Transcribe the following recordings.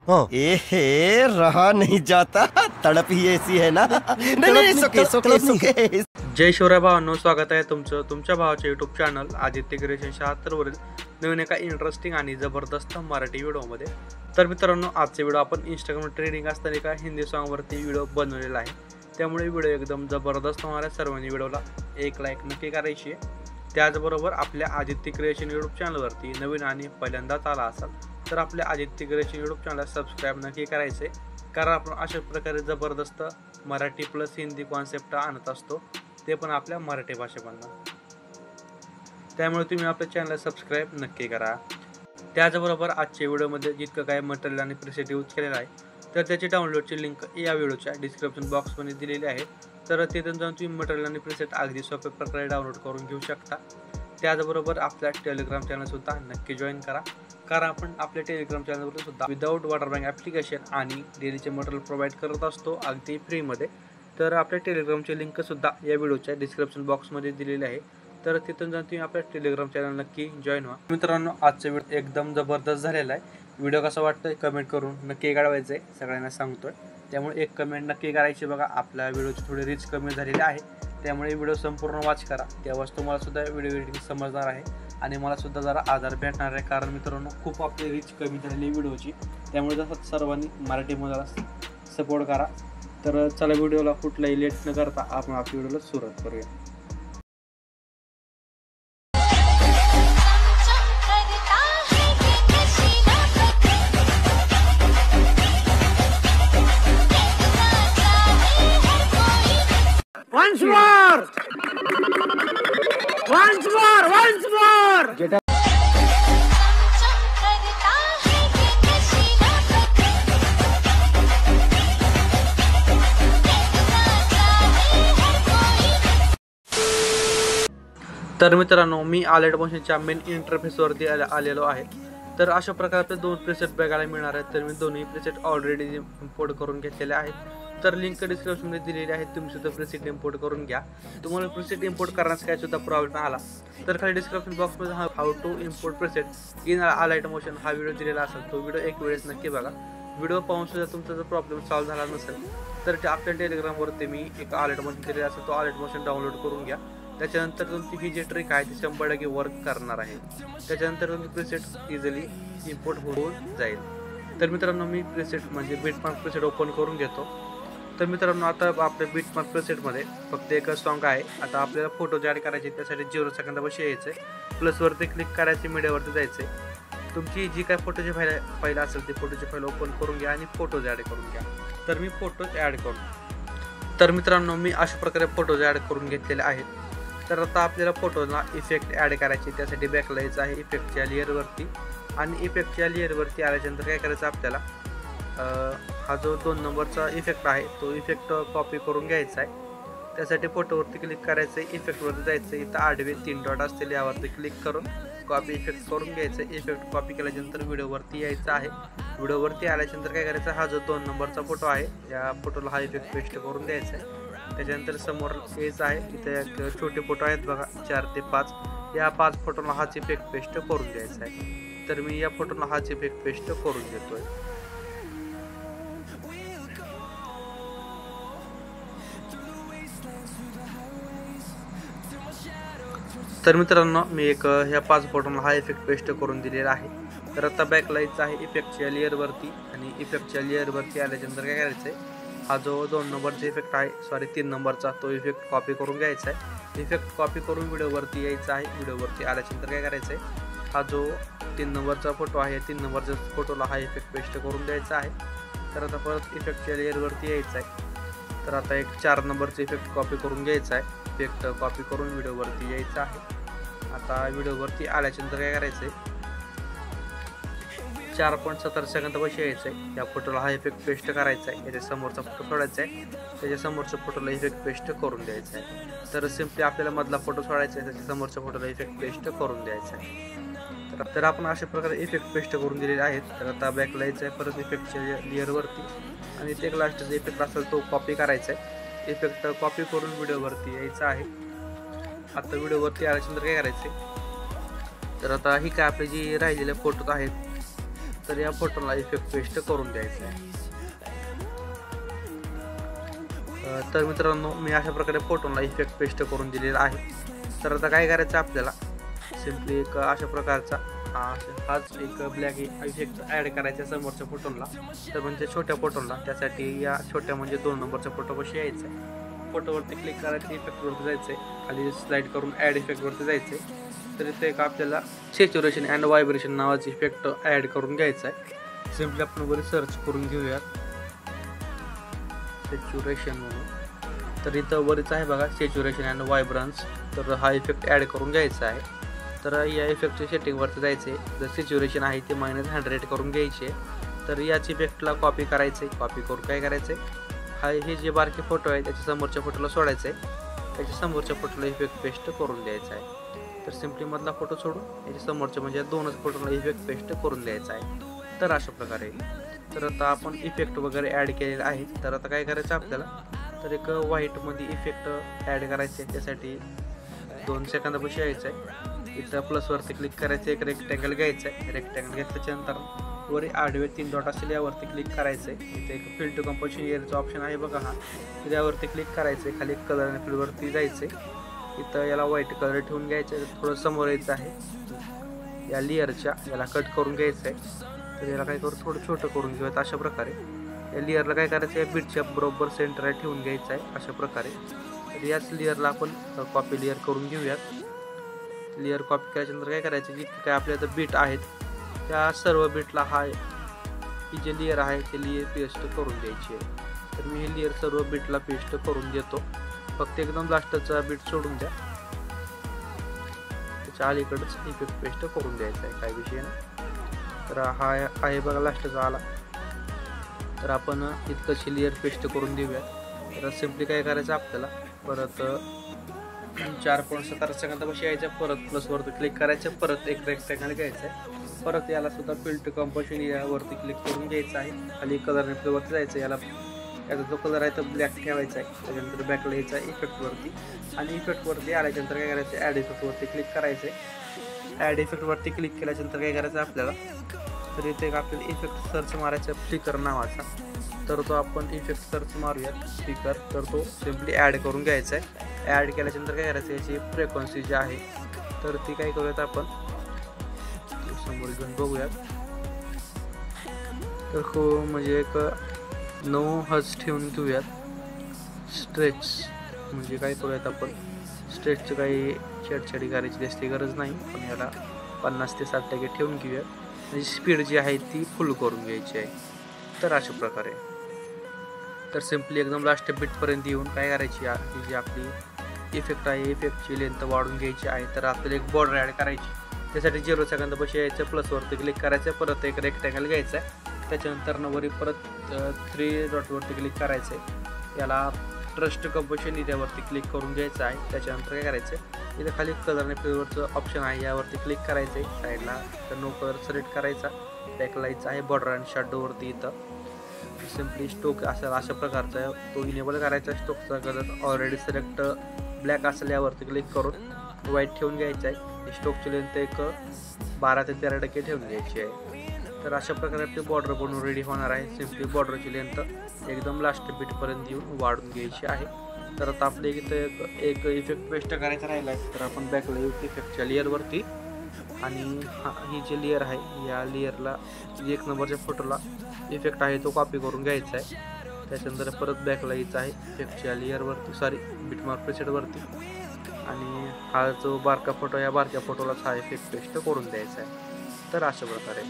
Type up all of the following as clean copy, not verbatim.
हाँ। ए रहा नहीं जाता, तड़प ही ऐसी है ना। नहीं नहीं, सोके जय शिवराय भावांनो, स्वागत आहे तुमच्या भावाच्या यूट्यूब चॅनल आदित्य क्रिएशन 76 वरील नवीन एका इंटरेस्टिंग आणि जबरदस्त मराठी व्हिडिओमध्ये. तर मित्रांनो, आजचा व्हिडिओ आपण इंस्टाग्राम ट्रेंडिंग असताना एका हिंदी सॉन्गवरती व्हिडिओ बनवलेला आहे. त्यामुळे व्हिडिओ एकदम जबरदस्त होणार आहे. सर्वांनी व्हिडिओला एक लाईक नक्की करायची आहे. त्याचबरोबर आपल्या आदित्य क्रिएशन यूट्यूब चॅनलवरती नवीन आणि पहिल्यांदाच आला असाल तर आपल्या आदित्य क्रिएशन यूट्यूब चॅनलला सबस्क्राईब नक्की करायचे, कारण आपण अशा प्रकारे जबरदस्त मराठी प्लस हिंदी कॉन्सेप्ट आणत असतो, ते पण आपल्या मराठी भाषेमधून. त्यामुळे तुम्ही आपल्या चॅनलला सबस्क्राईब नक्की करा. त्याचबरोबर आजच्या व्हिडिओमध्ये जितकं काय मटेरियल आणि प्रीसेट यूज केलेलं आहे तर त्याची डाउनलोडची लिंक या व्हिडिओच्या डिस्क्रिप्शन बॉक्समध्ये दिलेली आहे. तर तिथून जाऊन तुम्ही मटेरियल आणि प्रीसेट अगदी सोप्या प्रकारे डाउनलोड करून घेऊ शकता. त्याचबरोबर आपल्या टेलिग्राम चॅनलसुद्धा नक्की जॉईन करा, कारण आपण आपल्या टेलिग्राम चॅनलवर सुद्धा विदाऊट वॉटर बँक ॲप्लिकेशन आणि डेलीचे मटेरियल प्रोव्हाइड करत असतो अगदी फ्रीमध्ये. तर आपल्या टेलिग्रामची लिंकसुद्धा या व्हिडिओच्या डिस्क्रिप्शन बॉक्समध्ये दिलेली आहे. तर तिथून जाऊन तुम्ही आपल्या टेलिग्राम चॅनल नक्की जॉईन व्हा. मित्रांनो, आजचा व्हिडिओ एकदम जबरदस्त झालेला आहे. व्हिडिओ कसा वाटतोय कमेंट करून नक्की कळवायचं आहे, सगळ्यांना सांगतोय. त्यामुळे एक कमेंट नक्की करायची. बघा, आपल्या व्हिडिओची थोडी रीच कमी झालेली आहे, त्यामुळे व्हिडिओ संपूर्ण वॉच करा. तेव्हाच तुम्हाला सुद्धा व्हिडिओ एडिटिंग समजणार आहे आणि मला सुद्धा जरा आधार भेटणार आहे, कारण मित्रांनो खूप आपली रीच कमी झालेली व्हिडिओची. त्यामुळे जसं सर्वांनी मराठीमध्ये सपोर्ट करा. तर चला, व्हिडिओला कुठलाही लेट न करता आपण आपल्या व्हिडिओला सुरुवात करूया. Once more! Once more! Once more! तर मित्रांनो, मी आलेट मोशनच्या मेन इंटरफेसवरती आलेलो आहे. तर अशा प्रकारचे दोन प्रीसेट बघायला मिळणार आहेत. तर मी दोन्ही प्रीसेट ऑलरेडी इम्पोर्ट करून घेतलेले आहेत. तर लिंक डिस्क्रिप्शनमध्ये दिलेली आहे, तुम्ही सुद्धा प्रीसेट इम्पोर्ट करून घ्या. तुम्हाला प्रीसेट इम्पोर्ट करण्याचा काय सुद्धा प्रॉब्लेम आला तर खाली डिस्क्रिप्शन बॉक्समध्ये how to import preset in Alight motion हा व्हिडिओ दिलेला असेल. तो व्हिडिओ एक वेळेस नक्की बघा. व्हिडिओ पाहून सुद्धा तुमचा जर प्रॉब्लेम सॉल्व्ह झाला नसेल तर आपल्या टेलिग्रामवरती मी एक आलाइट मोशन दिलेला असेल, तो आलाइट मोशन डाउनलोड करून घ्या. त्याच्यानंतर तुमची ही जी ट्रिक आहे ती 100% वर्क करणार आहे. त्याच्यानंतर तुमची प्रीसेट इझिली इम्पोर्ट होऊन जाईल. तर मित्रांनो, मी प्रीसेट म्हणजे बीटमार्क प्रीसेट ओपन करून घेतो. तर मित्रांनो, आता आपल्या बीटमार्क प्रीसेटमध्ये फक्त एकच सॉन्ग आहे. आता आपल्याला फोटो ॲड करायचे, त्यासाठी 0 सेकंदापाशी यायचं आहे. प्लसवरती क्लिक करायचे, मीडियावरती जायचं आहे. तुमची जी काय फोटोची फाईल असेल ती फोटोची फाईल ओपन करून घ्या आणि फोटोज ॲड करून घ्या. तर मी फोटोज ॲड करून तर मित्रांनो, मी अशा प्रकारे फोटोज ॲड करून घेतलेले आहेत. तर आता आपल्याला फोटोला इफेक्ट ॲड करायचे, त्यासाठी बॅकला यायचं आहे इफेक्टच्या लेअरवरती. आणि इफेक्टच्या लेअरवरती आल्याच्यानंतर काय करायचं, आपल्याला हा जो 2 नंबरचा इफेक्ट आहे तो इफेक्ट कॉपी करून घ्यायचा आहे. त्यासाठी फोटोवरती क्लिक करायचं आहे, इफेक्टवरती जायचं आहे. इथं आडवे 3 डॉट असतील, यावरती क्लिक करून कॉपी इफेक्ट करून घ्यायचं आहे. इफेक्ट कॉपी केल्याच्यानंतर व्हिडिओवरती यायचं आहे. व्हिडिओवरती आल्याच्यानंतर काय करायचं, हा जो 2 नंबरचा फोटो आहे या फोटोला हा इफेक्ट पेस्ट करून द्यायचा आहे. त्याच्यानंतर समोर यायचं आहे, इथे एक छोटे फोटो आहेत बघा, 4 ते 5. या 5 फोटोला हाच इफेक्ट पेस्ट करून द्यायचा आहे. तर मी या फोटोला हाच इफेक्ट पेस्ट करून देतोय. तर मित्रांनो, मी एक ह्या 5 फोटोला हा इफेक्ट पेस्ट करून दिलेला आहे. तर आता बॅकलाईटचा आहे इफेक्टच्या लेअरवरती, आणि इफेक्टच्या लेअरवरती आल्याच्यानंतर काय करायचं आहे, हा जो 2 नंबरचा इफेक्ट आहे, 3 नंबरचा, तो इफेक्ट कॉपी करून घ्यायचा आहे. इफेक्ट कॉपी करून व्हिडिओवरती यायचं आहे. व्हिडिओवरती आल्याच्यानंतर काय करायचं आहे, हा जो 3 नंबरचा फोटो आहे, 3 नंबरच्या फोटोला हा इफेक्ट पेस्ट करून द्यायचा आहे. तर आता परत इफेक्टच्या लेअरवरती यायचं आहे. तर आता एक 4 नंबरचा इफेक्ट कॉपी करून घ्यायचा आहे. इफेक्ट कॉपी करून व्हिडिओवरती यायचं आहे. आता व्हिडिओवरती आल्याच्यानंतर काय करायचं आहे, 4.70 सेकंदापाशी यायचं आहे. या फोटोला हा इफेक्ट पेस्ट करायचा आहे. याच्या समोरचा फोटो सोडायचा आहे, त्याच्या समोरच्या फोटोला इफेक्ट पेस्ट करून द्यायचा आहे. तर सिम्पली आपल्याला मधला फोटो सोडायचा आहे, त्याच्या समोरच्या फोटोला इफेक्ट पेस्ट करून द्यायचा आहे. तर आपण अशा प्रकारे इफेक्ट पेस्ट करून दिलेले आहेत. तर आता बॅकला यायचं आहे परत इफेक्टच्या लेअरवरती, आणि ते लास्टचा इफेक्ट असेल तो कॉपी करायचा आहे. इफेक्ट कॉपी करून व्हिडिओवरती यायचं आहे. आता व्हिडिओवरती आल्याच्यानंतर काय करायचं, तर आता ही काय आपले जी राहिलेले फोटो आहेत तर या फोटोला इफेक्ट पेस्ट करून द्यायचा आहे. तर मित्रांनो मी अशा प्रकारे फोटोला इफेक्ट पेस्ट करून दिलेला आहे. तर आता काय करायचं आपल्याला, सिम्पली एक अशा प्रकारचा हाच एक ब्लॅक इफेक्ट ॲड करायचा समोरच्या फोटोला. तर म्हणजे छोट्या फोटोला, त्यासाठी या छोट्या म्हणजे 2 नंबरच्या फोटोपाशी यायचं आहे. फोटोवरती क्लिक करायचं, इफेक्टवरती जायचं आहे, खाली स्लाईड करून ॲड इफेक्टवरती जायचं आहे. तर इथे एक आपल्याला सॅच्युरेशन अँड व्हायब्रेशन नावाचं इफेक्ट ॲड करून घ्यायचं आहे. सिम्पली आपण वर सर्च करून घेऊयात सॅच्युरेशन म्हणून. तर इथं वरच आहे बघा सॅच्युरेशन अँड व्हायब्रन्स. तर हा इफेक्ट ॲड करून घ्यायचा आहे. तर या इफेक्टच्या सेटिंगवरती जायचे, जर सॅच्युरेशन आहे ते -100 करून घ्यायचे. तर याच इफेक्टला कॉपी करायचे, कॉपी करून काय करायचं आहे, हे जे बारके फोटो आहे त्याच्या समोरच्या फोटोला सोडायचं आहे, त्याच्या समोरच्या फोटोला इफेक्ट पेस्ट करून द्यायचा आहे. तर सिम्पली मधला फोटो सोडून याच्या समोरच्या म्हणजे 2च फोटोला इफेक्ट पेस्ट करून द्यायचा आहे. तर अशा प्रकारे. तर आता आपण इफेक्ट वगैरे ॲड केलेला आहे. तर आता काय करायचं आपल्याला, तर एक व्हाईटमध्ये इफेक्ट ॲड करायचे आहे. त्यासाठी 2 सेकंदापाशी यायचं आहे. इथं प्लसवरती क्लिक करायचं, एक रेक्टँगल घ्यायचं आहे. रेक्टँगल घेतल्याच्यानंतर वर आडवे 3 डॉट असतील यावरती क्लिक करायचं आहे. इथे एक फिल टू कंपोजिशन एअरचा ऑप्शन आहे बघा हा, तर यावरती क्लिक करायचं आहे. खाली कलर आणि फिलवरती जायचं आहे. इथं याला व्हाईट कलर ठेवून घ्यायचं आहे. थोडं समोर यायचं आहे, या लेअरच्या याला कट करून घ्यायचं आहे. तर याला काय करू, थोडं छोटं करून घेऊयात अशा प्रकारे. या लेअरला काय करायचं आहे, बीटच्या बरोबर सेंटरला ठेवून घ्यायचं आहे अशा प्रकारे. तर याच लेअरला आपण कॉपी लेअर करून घेऊयात. लेअर कॉपी केल्याच्यानंतर काय करायचं, जी काय आपल्या इथं बीट आहेत त्या सर्व बीटला ही जे लेअर आहे ते लेअर पेस्ट करून द्यायची आहे. तर मी हे लेअर सर्व बीटला पेस्ट करून देतो. फक्त एकदम लास्टचा बीट सोडून द्या, त्याच्या अलीकडच इफेक्ट पेस्ट करून द्यायचा आहे, काय विषय नाही. तर हा आहे बघा लास्टचा आला. तर आपण इतकंशी लेअर पेस्ट करून देऊया. तर सिम्पली काय करायचं आपल्याला, परत 4.17 सेकंदापाशी यायचं, परत प्लसवरती क्लिक करायचं, परत एक रेक्टँगल घ्यायचं आहे. परत याला सुद्धा फिल टू कंपोजिशन यावरती क्लिक करून घ्यायचं आहे. खाली कलर आणि फ्लोवरती जायचं, याचा जो कलर आहे तो ब्लॅक ठेवायचा आहे. त्याच्यानंतर बॅकला यायचा आहे इफेक्टवरती, आणि इफेक्टवरती आल्याच्यानंतर काय करायचं, ॲड इफेक्टवरती क्लिक करायचं आहे. ॲड इफेक्टवरती क्लिक केल्यानंतर काय करायचं आपल्याला, तर इथे एक आपल्याला इफेक्ट सर्च मारायचा फ्लिकर नावाचा. तर तो आपण इफेक्ट सर्च मारूयात स्पीकर. तर तो सिम्पली ॲड करून घ्यायचा आहे. ॲड केल्यानंतर काय करायचं, याची फ्रिक्वेन्सी जी आहे तर ती काय करूयात आपण समोर घेऊन बघूयात. तर म्हणजे एक 9 हर्ट्झ ठेवून घेऊयात. स्ट्रेच म्हणजे काय करूयात आपण, स्ट्रेचची काही छेडछाडी करायची जास्ती गरज नाही, पण याला 50 ते 60% ठेवून घेऊयात. म्हणजे स्पीड जी आहे ती फुल करून घ्यायची आहे. तर अशा प्रकारे. तर सिम्पली एकदम लास्ट बीटपर्यंत येऊन काय करायची, ही जी आपली इफेक्ट आहे इफेक्टची लेंथ वाढून घ्यायची आहे. तर आपल्याला एक बॉर्डर ॲड करायची. त्यासाठी 0 सेकंदापाशी यायचं, प्लसवरती क्लिक करायचं, परत एक रेक्टँगल घ्यायचं आहे. त्याच्यानंतर वरी परत 3 डॉटवरती क्लिक करायचं आहे. याला ट्रस्ट कंपोजिशन यावरती क्लिक करून घ्यायचं आहे. त्याच्यानंतर काय करायचं, इथं खाली कलर आणि फ्लेवरचं ऑप्शन आहे, यावरती क्लिक करायचं आहे. साईडला तर नो कलर सिलेक्ट करायचा, बॅकलाईटचा आहे बॉर्डर आणि शॅडोवरती इथं सिम्पली स्टोक अशा प्रकारचा तो इनेबल करायचा. स्टोकचा कलर ऑलरेडी सिलेक्ट ब्लॅक असेल यावरती क्लिक करून व्हाईट ठेवून घ्यायचं आहे. स्टोकची लेंथ एक 12 ते 13% ठेवून घ्यायची आहे. तर अशा प्रकारे आपली बॉर्डर बनवून रेडी होणार आहे. सिम्पली बॉर्डरची लेंथ एकदम लास्ट बीटपर्यंत येऊन वाढून घ्यायची आहे. तर आता आपल्या इथं एक इफेक्ट पेस्ट करायचा राहिला आहे. तर आपण बॅकला येऊ इफेक्टच्या लेअरवरती, आणि ही जी लेअर आहे या लेअरला 1 नंबरच्या फोटोला इफेक्ट आहे तो कॉपी करून घ्यायचा आहे. त्याच्यानंतर परत बॅकला यायचं आहे इफेक्टच्या लेअरवरती, सॉरी बिटमार्क प्रेसेटवरती, आणि हा जो बारका फोटो या बारक्या फोटोलाच हा इफेक्ट पेस्ट करून द्यायचा आहे. तर अशा प्रकारे.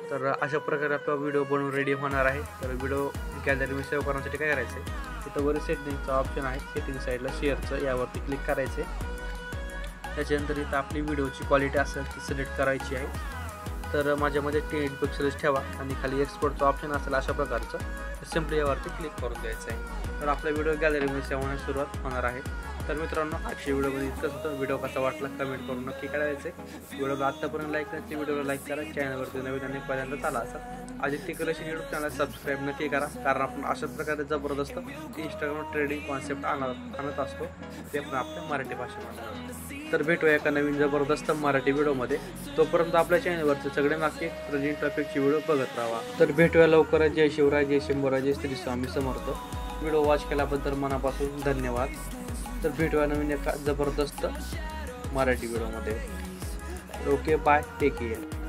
तर अशा प्रकारे आपला व्हिडिओ बनवून रेडी होणार आहे. तर व्हिडिओ गॅलरीमध्ये सेव्ह करण्यासाठी काय करायचं आहे, तिथं वर सेटिंगचा ऑप्शन आहे, सेटिंग साईडला शेअरचं यावरती क्लिक करायचे. त्याच्यानंतर इथं आपली व्हिडिओची क्वालिटी असेल ती सिलेक्ट करायची आहे. तर माझ्यामध्ये 1080 पिक्सेल्स ठेवा, आणि खाली एक्सपोर्टचं ऑप्शन असेल अशा प्रकारचं सिम्पली यावरती क्लिक करून द्यायचं आहे. तर आपला व्हिडिओ गॅलरीमध्ये सेव्ह होण्यास सुरुवात होणार आहे. तर तर मित्रांनो आजच्या व्हिडिओमध्ये इतकंच होतं. व्हिडिओ कसा वाटला कमेंट करून नक्की करायचं आहे. व्हिडिओला आत्तापर्यंत लाईक करायची, व्हिडिओला लाईक करा. चॅनलवरती नवीन आणि पहिल्यांदा आला असेल Aditya creation YouTube channel subscribe नक्की करा, कारण आपण अशाच प्रकारे जबरदस्त इंस्टाग्राम ट्रेडिंग कॉन्सेप्ट आणत असतो, ते पण आपल्या मराठी भाषेमध्ये. तर भेटूया एका नवीन जबरदस्त मराठी व्हिडिओमध्ये. तोपर्यंत आपल्या चॅनलवरचे सगळे मागचे ट्रेडिंग टॉपिकची व्हिडिओ बघत राहा. तर भेटूया लवकरच. जय शिवराय, जय शंभूराय, जय श्री स्वामी समर्थ. व्हिडिओ वॉच केल्याबद्दल मनापासून धन्यवाद. तर भेटूया नवीन एका जबरदस्त मराठी व्हिडिओमध्ये. Okay bye, take care.